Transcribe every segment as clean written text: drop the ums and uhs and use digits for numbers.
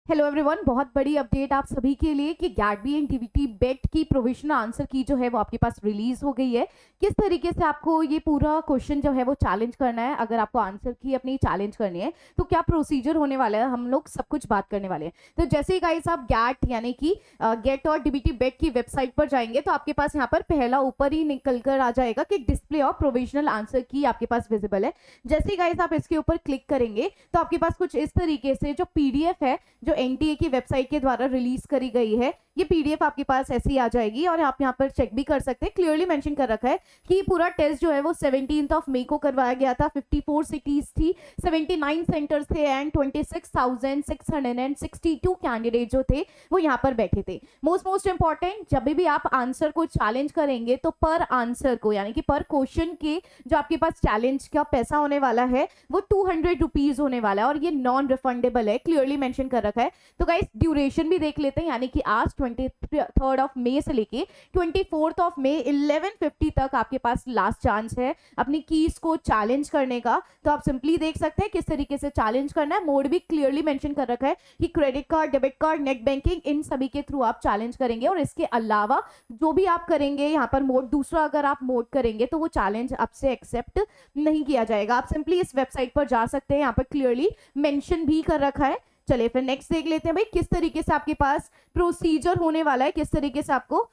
Hello everyone, बहुत बड़ी update आप सभी के लिए कि गैट एंड डीबीटी बेट की प्रोविजनल आंसर की जो है वो आपके पास रिलीज हो गई है। किस तरीके से आपको ये पूरा क्वेश्चन जो है वो चैलेंज करना है, अगर आपको आंसर की अपनी चैलेंज करनी है तो क्या प्रोसीजर होने वाला है, हम लोग सब कुछ बात करने वाले हैं। तो जैसे ही गाइस आप गैट यानी कि गेट और डीबीटी बेट की वेबसाइट पर जाएंगे तो आपके पास यहाँ पर पहला ऊपर ही निकल कर आ जाएगा कि डिस्प्ले ऑफ प्रोविजनल आंसर की आपके पास विजिबल है। जैसे ही गाइस आप इसके ऊपर क्लिक करेंगे तो आपके पास कुछ इस तरीके से जो पीडीएफ है जो एनटीए की वेबसाइट के द्वारा रिलीज करी गई है, ये पीडीएफ आपके पास ऐसे ही आ जाएगी और आप यहाँ पर चेक भी कर सकते हैं। क्लियरली मेंशन कर रखा है कि पूरा टेस्ट जो है वो 17 मई को करवाया गया था। 54 सिटीज थी, 79 सेंटर्स थे एंड 26,662 कैंडिडेट जो थे वो यहाँ पर बैठे थे। मोस्ट इंपॉर्टेंट, जब भी आप आंसर को चैलेंज करेंगे तो पर आंसर को यानी कि पर क्वेश्चन के जो आपके पास चैलेंज का पैसा होने वाला है वो 200 रुपीज होने वाला है और ये नॉन रिफंडेबल है, क्लियरली मेंशन कर रखा है। तो गाइस ड्यूरेशन भी देख लेते हैं, यानी कि आज 23 मई से लेके 24 मई 11:50 तक आपके पास लास्ट चांस है अपनी कीज को चैलेंज करने का। तो आप सिंपली देख सकते हैं किस तरीके से चैलेंज करना है। मोड भी क्लियरली मेंशन कर रखा है कि credit card, debit card, net banking, इन सभी के थ्रू आप चैलेंज करेंगे और इसके अलावा जो भी आप करेंगे यहाँ पर मोड दूसरा अगर आप मोड करेंगे तो वो चैलेंज आपसे एक्सेप्ट नहीं किया जाएगा। आप सिंपली इस वेबसाइट पर जा सकते हैं, यहाँ पर क्लियरली मेंशन भी कर रखा है। चलिए फिर नेक्स्ट देख लेते हैं भाई किस तरीके से आपके पास प्रोसीजर होने वाला है, किस तरीके से आपको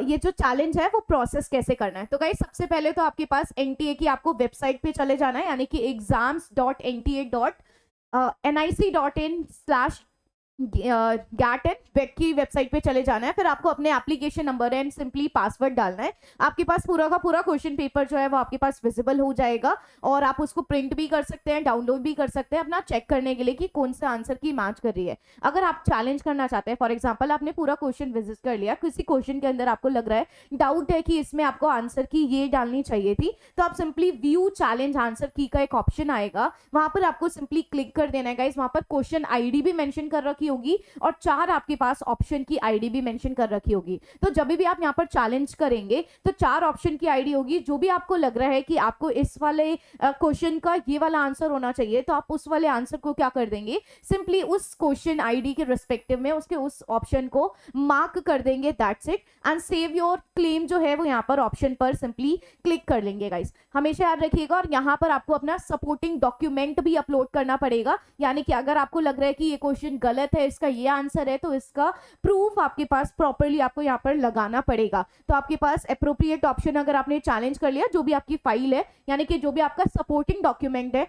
ये जो चैलेंज है वो प्रोसेस कैसे करना है। तो गाइस सबसे पहले तो आपके पास एनटीए की आपको वेबसाइट पे चले जाना है, यानी कि exams.nta.nic.in/गैट एंड बेट की वेबसाइट पे चले जाना है। फिर आपको अपने application number and simply password डालना है। आपके पास पूरा का पूरा क्वेश्चन पेपर जो है वो आपके पास विजिबल हो जाएगा और आप उसको प्रिंट भी कर सकते हैं, डाउनलोड भी कर सकते हैं अपना चेक करने के लिए कि कौन सा आंसर की मैच कर रही है। अगर आप चैलेंज करना चाहते हैं, फॉर एग्जाम्पल आपने पूरा क्वेश्चन विजिट कर लिया, किसी क्वेश्चन के अंदर आपको लग रहा है, डाउट है कि इसमें आपको आंसर की ये डालनी चाहिए थी, तो आप सिंपली व्यू चैलेंज आंसर की का एक ऑप्शन आएगा, वहां पर आपको सिंपली क्लिक कर देना है गाइस। वहां पर क्वेश्चन आईडी भी मेंशन कर रखी होगी और 4 आपके पास ऑप्शन की आईडी भी मेंशन कर रखी होगी। तो जब भी आप यहाँ पर चैलेंज करेंगे तो 4 ऑप्शन की आईडी होगी। जो भी आपको लग रहा है कि आपको इस वाले क्वेश्चन का ये वाला आंसर होना चाहिए तो आप उस वाले आंसर को क्या कर देंगे, सिंपली उस क्वेश्चन आईडी के रिस्पेक्टिव में उसके उस ऑप्शन को मार्क कर देंगे, that's it. And save your claim जो है वो यहाँ पर ऑप्शन पर सिंपली क्लिक कर लेंगे गाइस। हमेशा याद रखिएगा और यहाँ पर आपको अपना सपोर्टिंग डॉक्यूमेंट भी अपलोड करना पड़ेगा, यानी कि अगर आपको लग रहा है कि ये क्वेश्चन गलत है, इसका ये आंसर है, तो इसका प्रूफ आपके पास प्रॉपर्ली आपको यहाँ पर लगाना पड़ेगा। तो आपके पास एप्रोप्रिएट ऑप्शन, अगर आपने चैलेंज कर लिया, जो भी आपकी फाइल है यानी कि जो भी आपका सपोर्टिंग डॉक्यूमेंट है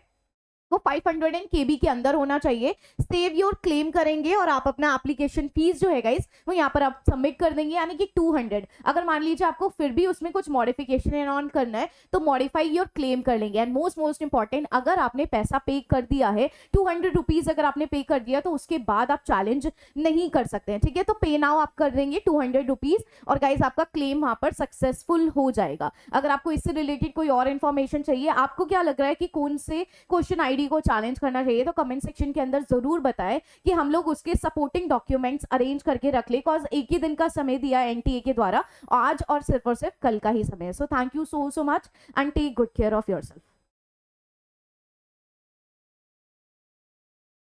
वो 500 KB के अंदर होना चाहिए। सेव योर क्लेम करेंगे और आप अपना एप्लीकेशन फीस जो है गाइस वो यहाँ पर आप सबमिट कर देंगे, यानी कि 200। अगर मान लीजिए आपको फिर भी उसमें कुछ मॉडिफिकेशन ऑन करना है तो मॉडिफाई योर क्लेम कर लेंगे। एंड मोस्ट इंपॉर्टेंट, अगर आपने पैसा पे कर दिया है 200 रुपीज अगर आपने पे कर दिया तो उसके बाद आप चैलेंज नहीं कर सकते हैं, ठीक है। तो पे नाउ आप कर देंगे 200 रुपीज और गाइस आपका क्लेम वहां पर सक्सेसफुल हो जाएगा। अगर आपको इससे रिलेटेड कोई और इन्फॉर्मेशन चाहिए, आपको क्या लग रहा है कि कौन से क्वेश्चन आईडी को चैलेंज करना चाहिए, तो कमेंट सेक्शन के अंदर जरूर बताएं कि हम लोग उसके सपोर्टिंग डॉक्यूमेंट्स अरेंज करके रख ले, बिकॉज एक ही दिन का समय दिया एनटीए के द्वारा, आज और सिर्फ कल का ही समय है। So thank you so much and take good care of yourself.